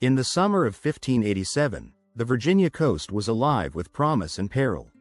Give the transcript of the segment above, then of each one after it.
In the summer of 1587, the Virginia coast was alive with promise and peril.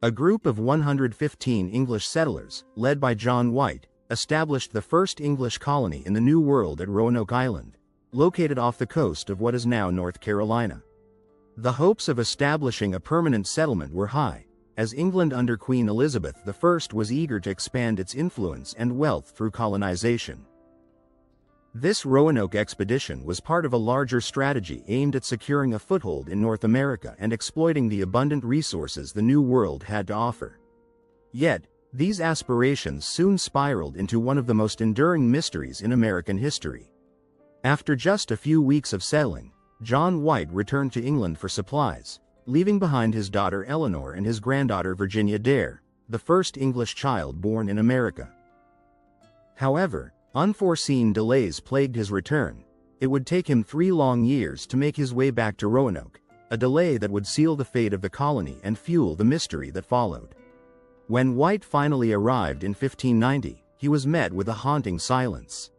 A group of 115 English settlers, led by John White, established the first English colony in the New World at Roanoke Island, located off the coast of what is now North Carolina. The hopes of establishing a permanent settlement were high, as England under Queen Elizabeth I was eager to expand its influence and wealth through colonization. This Roanoke expedition was part of a larger strategy aimed at securing a foothold in North America and exploiting the abundant resources the New World had to offer. Yet, these aspirations soon spiraled into one of the most enduring mysteries in American history. After just a few weeks of settling, John White returned to England for supplies, leaving behind his daughter Eleanor and his granddaughter Virginia Dare, the first English child born in America. However, unforeseen delays plagued his return. It would take him 3 long years to make his way back to Roanoke, a delay that would seal the fate of the colony and fuel the mystery that followed. When White finally arrived in 1590, he was met with a haunting silence.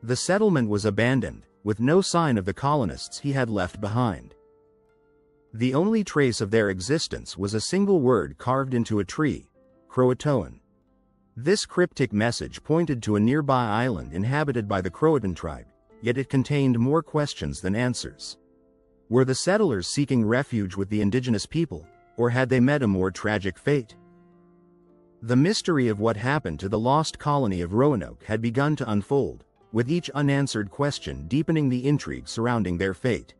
The settlement was abandoned, with no sign of the colonists he had left behind. The only trace of their existence was a single word carved into a tree: Croatoan. This cryptic message pointed to a nearby island inhabited by the Croatoan tribe, yet it contained more questions than answers. Were the settlers seeking refuge with the indigenous people, or had they met a more tragic fate? The mystery of what happened to the lost colony of Roanoke had begun to unfold, with each unanswered question deepening the intrigue surrounding their fate.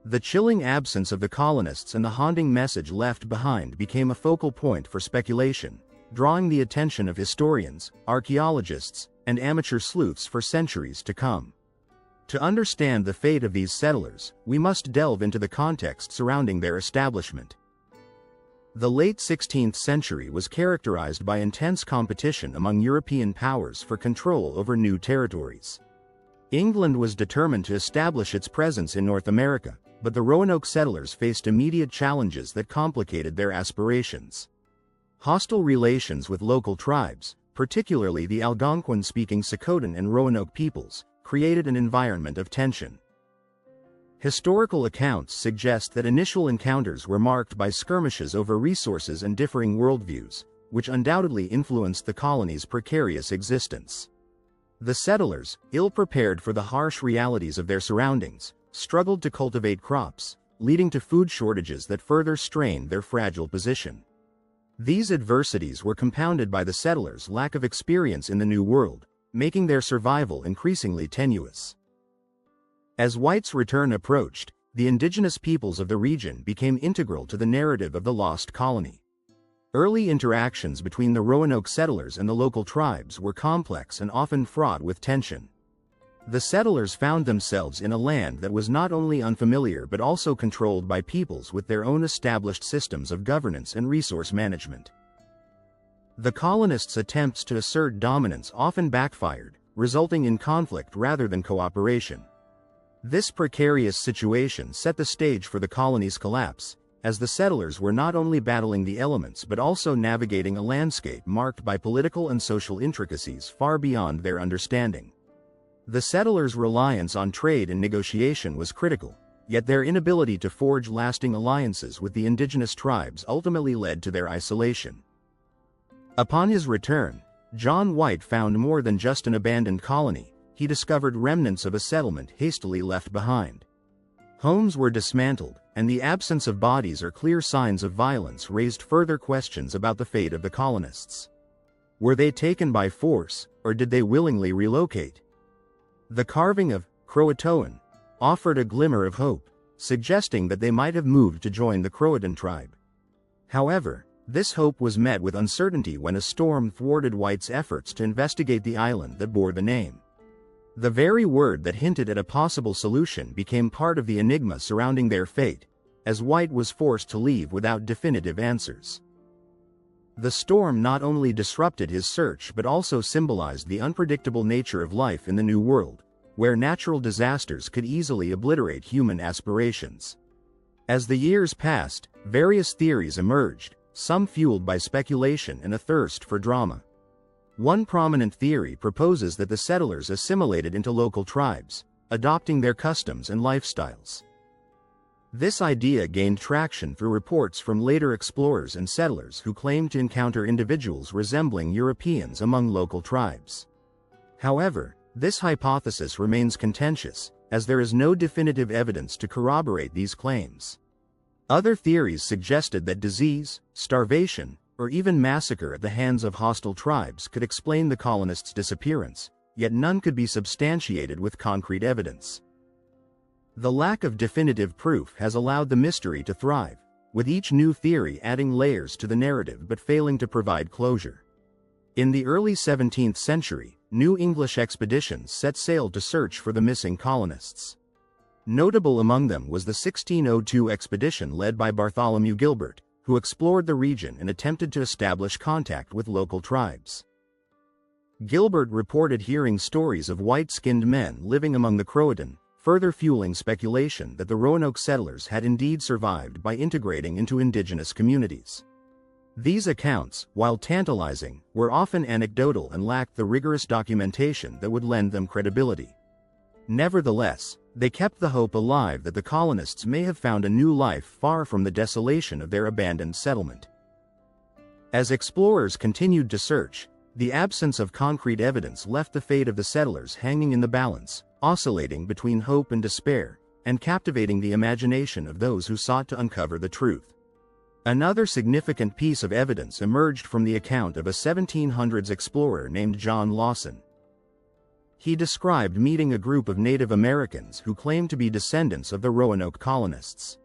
The chilling absence of the colonists and the haunting message left behind became a focal point for speculation, drawing the attention of historians, archaeologists, and amateur sleuths for centuries to come. To understand the fate of these settlers, we must delve into the context surrounding their establishment. The late 16th century was characterized by intense competition among European powers for control over new territories. England was determined to establish its presence in North America, but the Roanoke settlers faced immediate challenges that complicated their aspirations. Hostile relations with local tribes, particularly the Algonquin-speaking Croatoan and Roanoke peoples, created an environment of tension. Historical accounts suggest that initial encounters were marked by skirmishes over resources and differing worldviews, which undoubtedly influenced the colony's precarious existence. The settlers, ill-prepared for the harsh realities of their surroundings, struggled to cultivate crops, leading to food shortages that further strained their fragile position. These adversities were compounded by the settlers' lack of experience in the New World, making their survival increasingly tenuous. As White's return approached, the indigenous peoples of the region became integral to the narrative of the lost colony. Early interactions between the Roanoke settlers and the local tribes were complex and often fraught with tension. The settlers found themselves in a land that was not only unfamiliar but also controlled by peoples with their own established systems of governance and resource management. The colonists' attempts to assert dominance often backfired, resulting in conflict rather than cooperation. This precarious situation set the stage for the colony's collapse, as the settlers were not only battling the elements but also navigating a landscape marked by political and social intricacies far beyond their understanding. The settlers' reliance on trade and negotiation was critical, yet their inability to forge lasting alliances with the indigenous tribes ultimately led to their isolation. Upon his return, John White found more than just an abandoned colony. He discovered remnants of a settlement hastily left behind. Homes were dismantled, and the absence of bodies or clear signs of violence raised further questions about the fate of the colonists. Were they taken by force, or did they willingly relocate? The carving of Croatoan offered a glimmer of hope, suggesting that they might have moved to join the Croatoan tribe. However, this hope was met with uncertainty when a storm thwarted White's efforts to investigate the island that bore the name. The very word that hinted at a possible solution became part of the enigma surrounding their fate, as White was forced to leave without definitive answers. The storm not only disrupted his search but also symbolized the unpredictable nature of life in the New World, where natural disasters could easily obliterate human aspirations. As the years passed, various theories emerged, some fueled by speculation and a thirst for drama. One prominent theory proposes that the settlers assimilated into local tribes, adopting their customs and lifestyles. This idea gained traction through reports from later explorers and settlers who claimed to encounter individuals resembling Europeans among local tribes. However, this hypothesis remains contentious, as there is no definitive evidence to corroborate these claims. Other theories suggested that disease, starvation, or even massacre at the hands of hostile tribes could explain the colonists' disappearance, yet none could be substantiated with concrete evidence. The lack of definitive proof has allowed the mystery to thrive, with each new theory adding layers to the narrative but failing to provide closure. In the early 17th century, new English expeditions set sail to search for the missing colonists. Notable among them was the 1602 expedition led by Bartholomew Gilbert, who explored the region and attempted to establish contact with local tribes. Gilbert reported hearing stories of white-skinned men living among the Croatoan, further fueling speculation that the Roanoke settlers had indeed survived by integrating into indigenous communities. These accounts, while tantalizing, were often anecdotal and lacked the rigorous documentation that would lend them credibility. Nevertheless, they kept the hope alive that the colonists may have found a new life far from the desolation of their abandoned settlement. As explorers continued to search, the absence of concrete evidence left the fate of the settlers hanging in the balance, oscillating between hope and despair, and captivating the imagination of those who sought to uncover the truth. Another significant piece of evidence emerged from the account of a 1700s explorer named John Lawson. He described meeting a group of Native Americans who claimed to be descendants of the Roanoke colonists.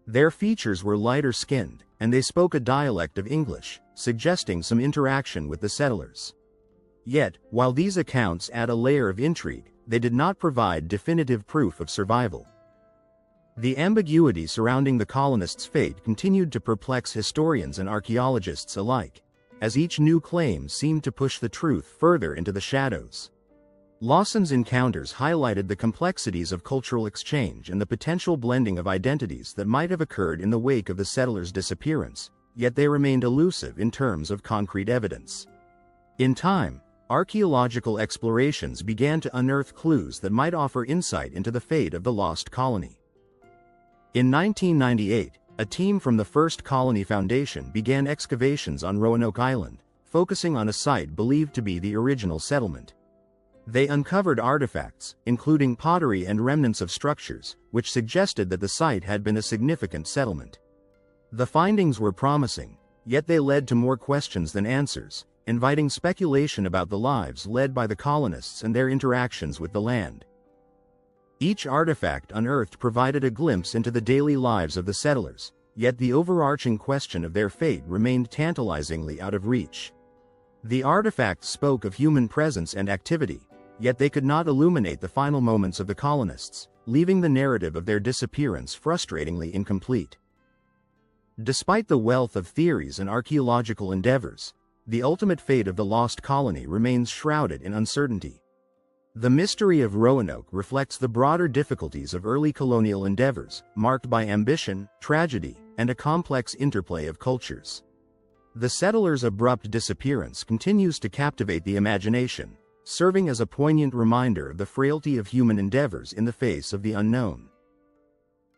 Their features were lighter-skinned, and they spoke a dialect of English, suggesting some interaction with the settlers. Yet, while these accounts add a layer of intrigue, they did not provide definitive proof of survival. The ambiguity surrounding the colonists' fate continued to perplex historians and archaeologists alike, as each new claim seemed to push the truth further into the shadows. Lawson's encounters highlighted the complexities of cultural exchange and the potential blending of identities that might have occurred in the wake of the settlers' disappearance, yet they remained elusive in terms of concrete evidence. In time, archaeological explorations began to unearth clues that might offer insight into the fate of the lost colony. In 1998, a team from the First Colony Foundation began excavations on Roanoke Island, focusing on a site believed to be the original settlement. They uncovered artifacts, including pottery and remnants of structures, which suggested that the site had been a significant settlement. The findings were promising, yet they led to more questions than answers, inviting speculation about the lives led by the colonists and their interactions with the land. Each artifact unearthed provided a glimpse into the daily lives of the settlers, yet the overarching question of their fate remained tantalizingly out of reach. The artifacts spoke of human presence and activity, yet they could not illuminate the final moments of the colonists, leaving the narrative of their disappearance frustratingly incomplete. Despite the wealth of theories and archaeological endeavors, the ultimate fate of the lost colony remains shrouded in uncertainty. The mystery of Roanoke reflects the broader difficulties of early colonial endeavors, marked by ambition, tragedy, and a complex interplay of cultures. The settlers' abrupt disappearance continues to captivate the imagination, serving as a poignant reminder of the frailty of human endeavors in the face of the unknown.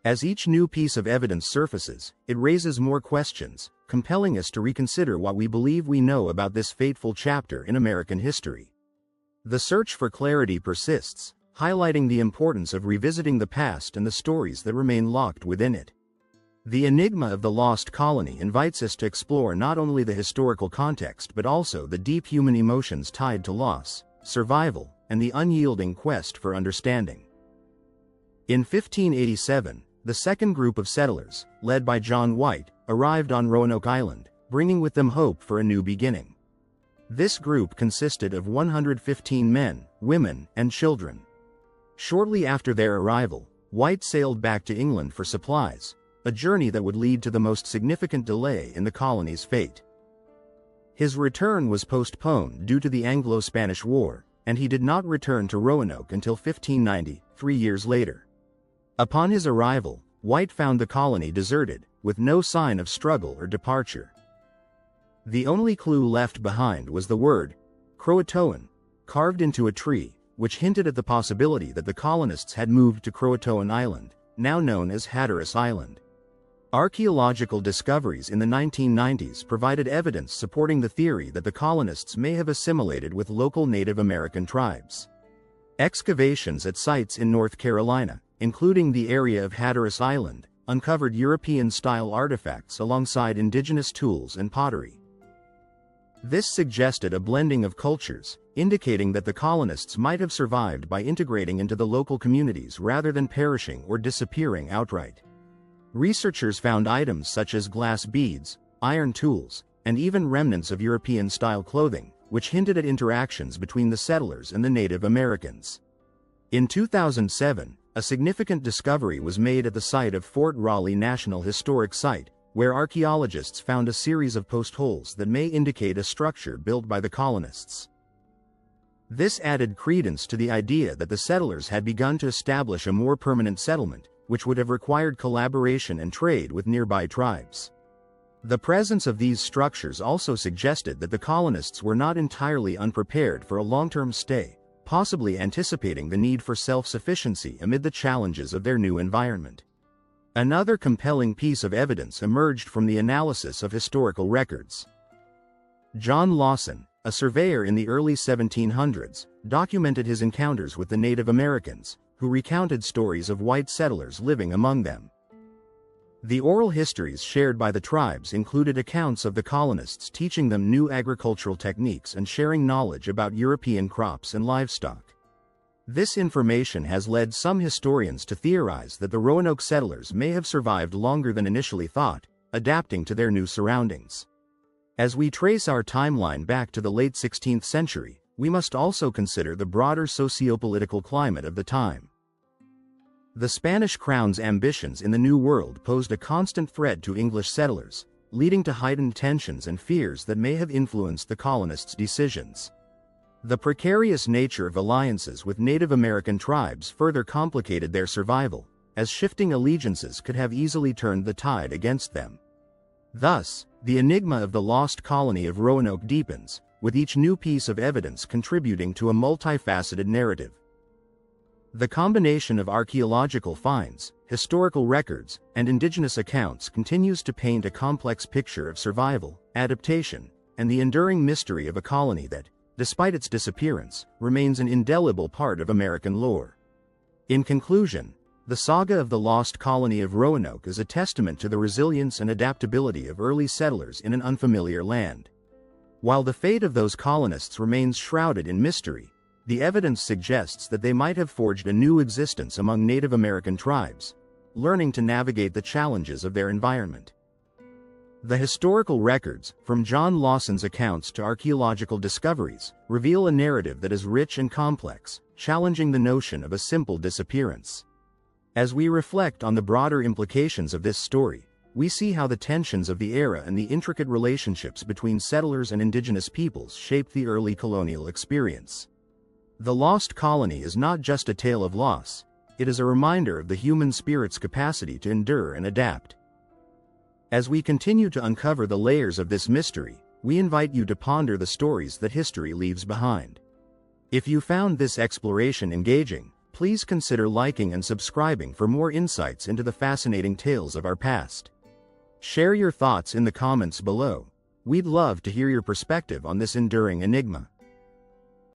As each new piece of evidence surfaces, it raises more questions, compelling us to reconsider what we believe we know about this fateful chapter in American history. The search for clarity persists, highlighting the importance of revisiting the past and the stories that remain locked within it. The enigma of the lost colony invites us to explore not only the historical context but also the deep human emotions tied to loss, survival, and the unyielding quest for understanding. In 1587, the second group of settlers, led by John White, arrived on Roanoke Island, bringing with them hope for a new beginning. This group consisted of 115 men, women, and children. Shortly after their arrival, White sailed back to England for supplies, a journey that would lead to the most significant delay in the colony's fate. His return was postponed due to the Anglo-Spanish War, and he did not return to Roanoke until 1590, 3 years later. Upon his arrival, White found the colony deserted, with no sign of struggle or departure. The only clue left behind was the word, Croatoan, carved into a tree, which hinted at the possibility that the colonists had moved to Croatoan Island, now known as Hatteras Island. Archaeological discoveries in the 1990s provided evidence supporting the theory that the colonists may have assimilated with local Native American tribes. Excavations at sites in North Carolina, including the area of Hatteras Island, uncovered European-style artifacts alongside indigenous tools and pottery. This suggested a blending of cultures, indicating that the colonists might have survived by integrating into the local communities rather than perishing or disappearing outright. Researchers found items such as glass beads, iron tools, and even remnants of European-style clothing, which hinted at interactions between the settlers and the Native Americans. In 2007, a significant discovery was made at the site of Fort Raleigh National Historic Site, where archaeologists found a series of post holes that may indicate a structure built by the colonists. This added credence to the idea that the settlers had begun to establish a more permanent settlement, which would have required collaboration and trade with nearby tribes. The presence of these structures also suggested that the colonists were not entirely unprepared for a long-term stay, possibly anticipating the need for self-sufficiency amid the challenges of their new environment. Another compelling piece of evidence emerged from the analysis of historical records. John Lawson, a surveyor in the early 1700s, documented his encounters with the Native Americans, who recounted stories of white settlers living among them. The oral histories shared by the tribes included accounts of the colonists teaching them new agricultural techniques and sharing knowledge about European crops and livestock. This information has led some historians to theorize that the Roanoke settlers may have survived longer than initially thought, adapting to their new surroundings. As we trace our timeline back to the late 16th century, we must also consider the broader socio-political climate of the time. The Spanish crown's ambitions in the New World posed a constant threat to English settlers, leading to heightened tensions and fears that may have influenced the colonists' decisions. The precarious nature of alliances with Native American tribes further complicated their survival, as shifting allegiances could have easily turned the tide against them. Thus, the enigma of the lost colony of Roanoke deepens, with each new piece of evidence contributing to a multifaceted narrative. The combination of archaeological finds, historical records, and indigenous accounts continues to paint a complex picture of survival, adaptation, and the enduring mystery of a colony that, despite its disappearance, remains an indelible part of American lore. In conclusion, the saga of the lost colony of Roanoke is a testament to the resilience and adaptability of early settlers in an unfamiliar land. While the fate of those colonists remains shrouded in mystery, the evidence suggests that they might have forged a new existence among Native American tribes, learning to navigate the challenges of their environment. The historical records, from John Lawson's accounts to archaeological discoveries, reveal a narrative that is rich and complex, challenging the notion of a simple disappearance. As we reflect on the broader implications of this story, we see how the tensions of the era and the intricate relationships between settlers and indigenous peoples shaped the early colonial experience. The lost colony is not just a tale of loss, it is a reminder of the human spirit's capacity to endure and adapt. As we continue to uncover the layers of this mystery, we invite you to ponder the stories that history leaves behind. If you found this exploration engaging, please consider liking and subscribing for more insights into the fascinating tales of our past. Share your thoughts in the comments below. We'd love to hear your perspective on this enduring enigma.